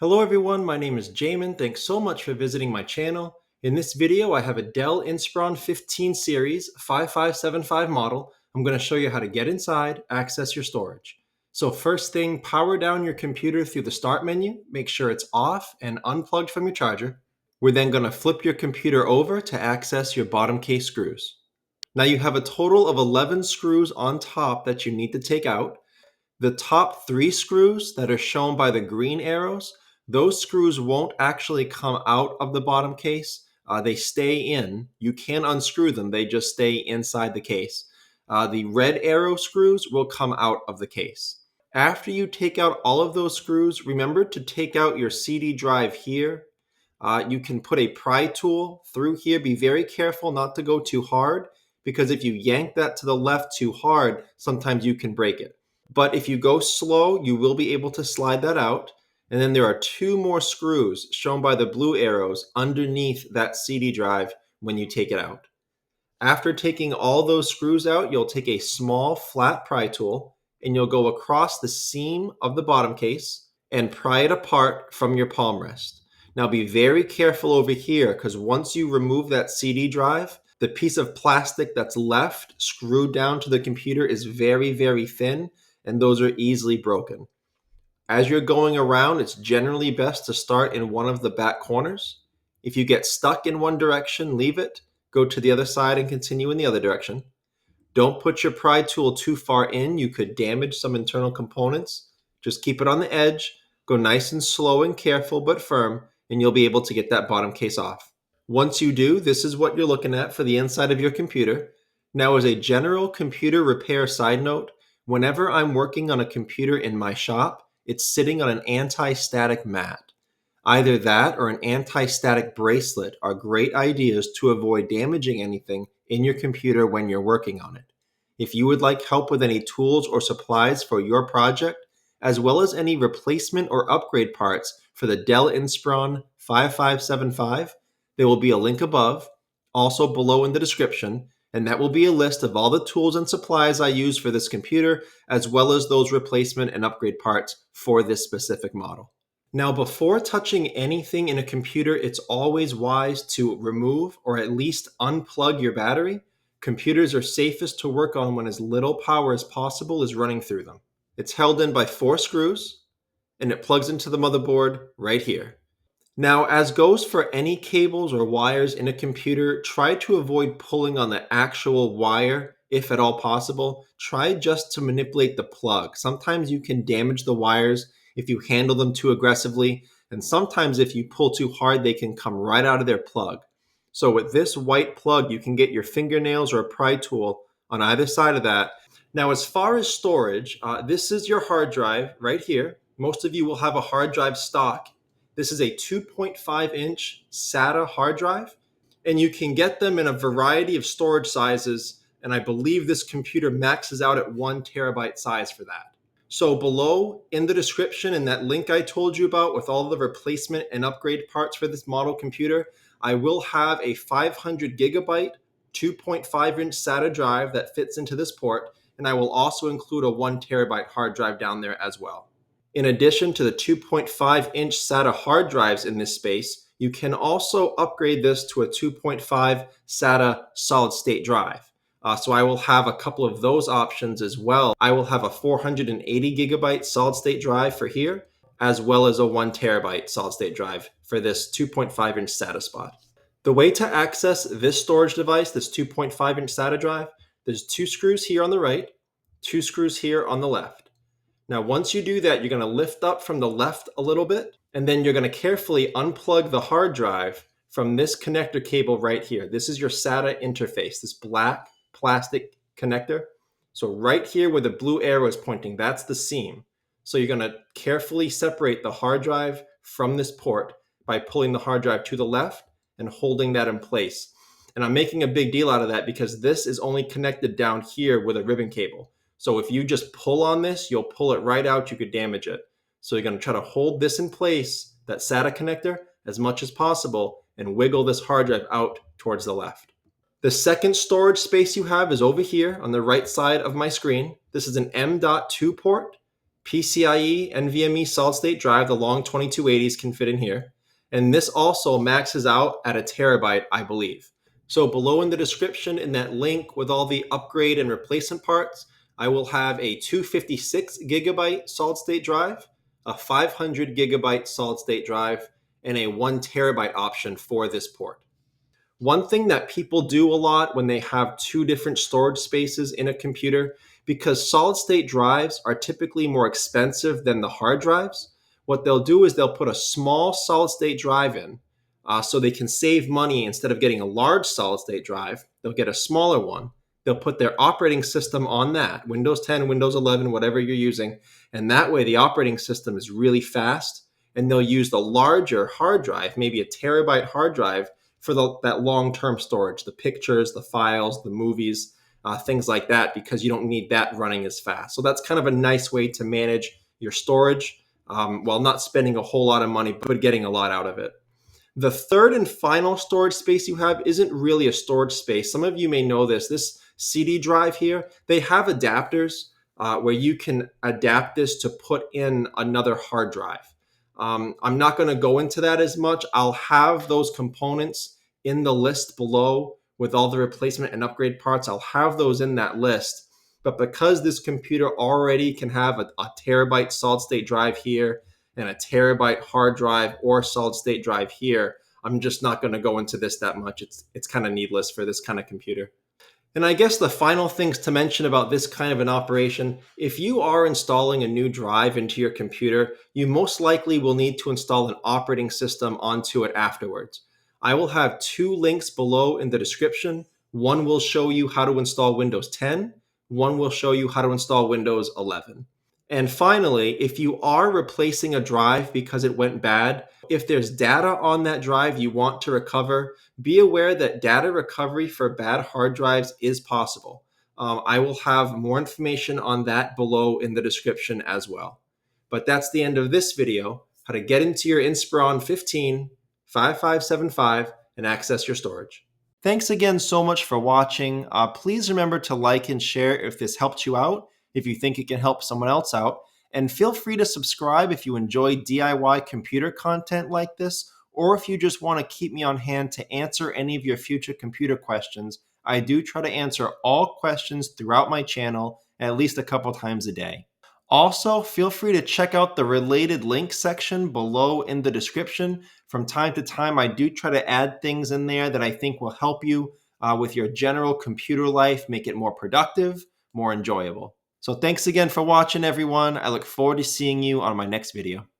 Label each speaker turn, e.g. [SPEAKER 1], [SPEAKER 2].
[SPEAKER 1] Hello everyone, my name is Jamin. Thanks so much for visiting my channel. In this video, I have a Dell Inspiron 15 series 5575 model. I'm going to show you how to get inside, access your storage. So first thing, power down your computer through the start menu. Make sure it's off and unplugged from your charger. We're then going to flip your computer over to access your bottom case screws. Now you have a total of 11 screws on top that you need to take out. The top 3 screws that are shown by the green arrows, those screws won't actually come out of the bottom case. They stay in. You can unscrew them. They just stay inside the case. The red arrow screws will come out of the case. After you take out all of those screws, remember to take out your CD drive here. You can put a pry tool through here. Be very careful not to go too hard, because if you yank that to the left too hard, sometimes you can break it. But if you go slow, you will be able to slide that out. And then there are 2 more screws shown by the blue arrows underneath that CD drive when you take it out. After taking all those screws out, you'll take a small flat pry tool and you'll go across the seam of the bottom case and pry it apart from your palm rest. Now be very careful over here, because once you remove that CD drive, the piece of plastic that's left screwed down to the computer is very, very thin, and those are easily broken. As you're going around, it's generally best to start in one of the back corners. If you get stuck in one direction, leave it, go to the other side and continue in the other direction. Don't put your pry tool too far in. You could damage some internal components. Just keep it on the edge, go nice and slow and careful but firm, and you'll be able to get that bottom case off. Once you do, this is what you're looking at for the inside of your computer. Now, as a general computer repair side note, whenever I'm working on a computer in my shop, it's sitting on an anti-static mat. Either that or an anti-static bracelet are great ideas to avoid damaging anything in your computer when you're working on it. If you would like help with any tools or supplies for your project, as well as any replacement or upgrade parts for the Dell Inspiron 5575, there will be a link above, also below in the description, and that will be a list of all the tools and supplies I use for this computer, as well as those replacement and upgrade parts for this specific model. Now, before touching anything in a computer, it's always wise to remove or at least unplug your battery. Computers are safest to work on when as little power as possible is running through them. It's held in by 4 screws, and it plugs into the motherboard right here. Now, as goes for any cables or wires in a computer, try to avoid pulling on the actual wire if at all possible. Try just to manipulate the plug. Sometimes you can damage the wires if you handle them too aggressively, and sometimes if you pull too hard, they can come right out of their plug. So with this white plug, you can get your fingernails or a pry tool on either side of that. Now, as far as storage, this is your hard drive right here. Most of you will have a hard drive stock. This is a 2.5-inch SATA hard drive, and you can get them in a variety of storage sizes, and I believe this computer maxes out at 1 terabyte size for that. So below in the description, in that link I told you about with all the replacement and upgrade parts for this model computer, I will have a 500 gigabyte 2.5-inch SATA drive that fits into this port, and I will also include a 1 terabyte hard drive down there as well. In addition to the 2.5-inch SATA hard drives in this space, you can also upgrade this to a 2.5 SATA solid-state drive. So I will have a couple of those options as well. I will have a 480 gigabyte solid-state drive for here, as well as a 1 terabyte solid-state drive for this 2.5-inch SATA spot. The way to access this storage device, this 2.5-inch SATA drive, there's 2 screws here on the right, 2 screws here on the left. Now, once you do that, you're going to lift up from the left a little bit, and then you're going to carefully unplug the hard drive from this connector cable right here. This is your SATA interface, this black plastic connector. So right here where the blue arrow is pointing, that's the seam. So you're going to carefully separate the hard drive from this port by pulling the hard drive to the left and holding that in place. And I'm making a big deal out of that because this is only connected down here with a ribbon cable. So if you just pull on this, you'll pull it right out, you could damage it. So you're going to try to hold this in place, that SATA connector, as much as possible, and wiggle this hard drive out towards the left. The second storage space you have is over here on the right side of my screen. This is an M.2 port. PCIe NVMe solid state drive, the long 2280s can fit in here. And this also maxes out at a terabyte, I believe. So below in the description, in that link with all the upgrade and replacement parts, I will have a 256 gigabyte solid state drive, a 500 gigabyte solid state drive, and a 1 terabyte option for this port. One thing that people do a lot when they have two different storage spaces in a computer, because solid state drives are typically more expensive than the hard drives, what they'll do is they'll put a small solid state drive in so they can save money. Instead of getting a large solid state drive, they'll get a smaller one. They'll put their operating system on that, Windows 10, Windows 11, whatever you're using. And that way the operating system is really fast. And they'll use the larger hard drive, maybe a terabyte hard drive, for that long-term storage, the pictures, the files, the movies, things like that, because you don't need that running as fast. So that's kind of a nice way to manage your storage while not spending a whole lot of money, but getting a lot out of it. The third and final storage space you have isn't really a storage space. Some of you may know this. This CD drive here, they have adapters where you can adapt this to put in another hard drive. I'm not going to go into that as much. I'll have those components in the list below with all the replacement and upgrade parts. I'll have those in that list. But because this computer already can have a terabyte solid state drive here and a terabyte hard drive or solid state drive here, I'm just not going to go into this that much. It's kind of needless for this kind of computer. And I guess the final things to mention about this kind of an operation, if you are installing a new drive into your computer, you most likely will need to install an operating system onto it afterwards. I will have two links below in the description. One will show you how to install Windows 10. One will show you how to install Windows 11. And finally, if you are replacing a drive because it went bad, if there's data on that drive you want to recover, be aware that data recovery for bad hard drives is possible. I will have more information on that below in the description as well. But that's the end of this video, how to get into your Inspiron 15 5575 and access your storage. Thanks again so much for watching. Please remember to like and share if this helped you out, if you think it can help someone else out. And feel free to subscribe if you enjoy DIY computer content like this, or if you just want to keep me on hand to answer any of your future computer questions. I do try to answer all questions throughout my channel at least a couple times a day. Also, feel free to check out the related link section below in the description. From time to time, I do try to add things in there that I think will help you with your general computer life, make it more productive, more enjoyable. So thanks again for watching, everyone. I look forward to seeing you on my next video.